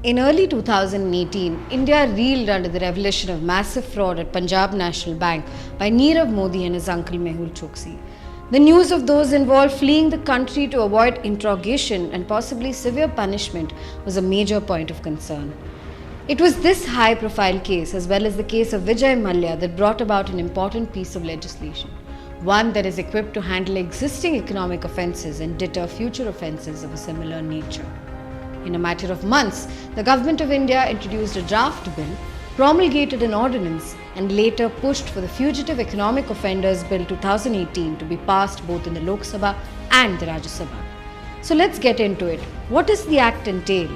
In early 2018, India reeled under the revelation of massive fraud at Punjab National Bank by Nirav Modi and his uncle Mehul Choksi. The news of those involved fleeing the country to avoid interrogation and possibly severe punishment was a major point of concern. It was this high-profile case, as well as the case of Vijay Mallya, that brought about an important piece of legislation, one that is equipped to handle existing economic offences and deter future offences of a similar nature. In a matter of months, the Government of India introduced a draft bill, promulgated an ordinance, and later pushed for the Fugitive Economic Offenders Bill 2018 to be passed both in the Lok Sabha and the Rajya Sabha. So let's get into it. What does the Act entail?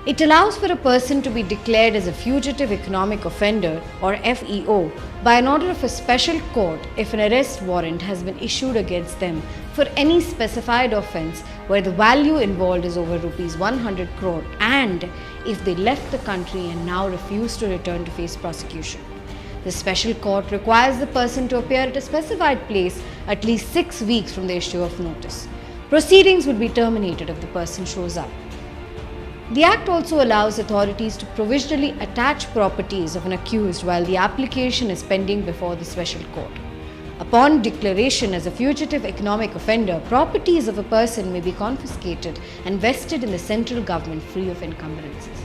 It allows for a person to be declared as a fugitive economic offender or FEO by an order of a special court if an arrest warrant has been issued against them for any specified offence where the value involved is over rupees 100 crore and if they left the country and now refuse to return to face prosecution. The special court requires the person to appear at a specified place at least 6 weeks from the issue of notice. Proceedings would be terminated if the person shows up. The Act also allows authorities to provisionally attach properties of an accused while the application is pending before the special court. Upon declaration as a fugitive economic offender, properties of a person may be confiscated and vested in the central government free of encumbrances.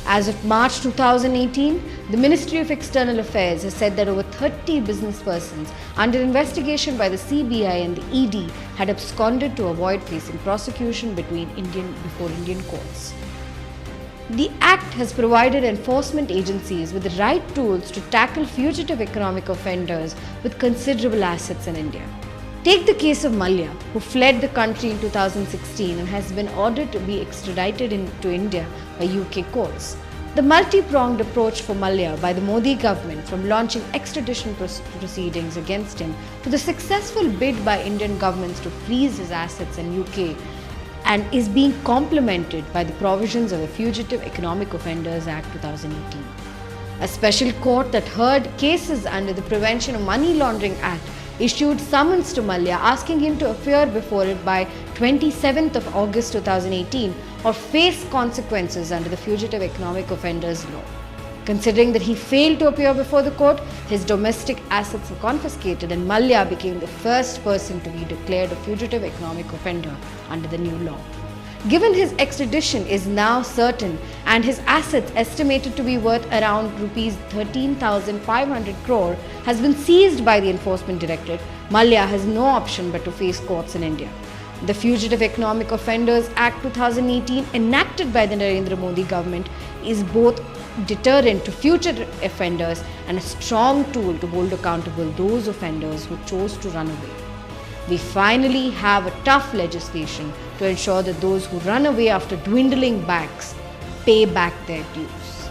As of March 2018, the Ministry of External Affairs has said that over 30 business persons under investigation by the CBI and the ED had absconded to avoid facing prosecution before Indian courts. The Act has provided enforcement agencies with the right tools to tackle fugitive economic offenders with considerable assets in India. Take the case of Mallya, who fled the country in 2016 and has been ordered to be extradited to India by UK courts. The multi-pronged approach for Mallya by the Modi government, from launching extradition proceedings against him to the successful bid by Indian governments to freeze his assets in UK, and is being complemented by the provisions of the Fugitive Economic Offenders Act 2018. A special court that heard cases under the Prevention of Money Laundering Act issued summons to Mallya asking him to appear before it by 27th of August 2018 or face consequences under the Fugitive Economic Offenders Law. Considering that he failed to appear before the court, his domestic assets were confiscated and Mallya became the first person to be declared a fugitive economic offender under the new law. Given his extradition is now certain and his assets estimated to be worth around rupees 13,500 crore has been seized by the Enforcement Directorate, Mallya has no option but to face courts in India. The Fugitive Economic Offenders Act 2018, enacted by the Narendra Modi government, is both deterrent to future offenders and a strong tool to hold accountable those offenders who chose to run away. We finally have a tough legislation to ensure that those who run away after dwindling banks pay back their dues.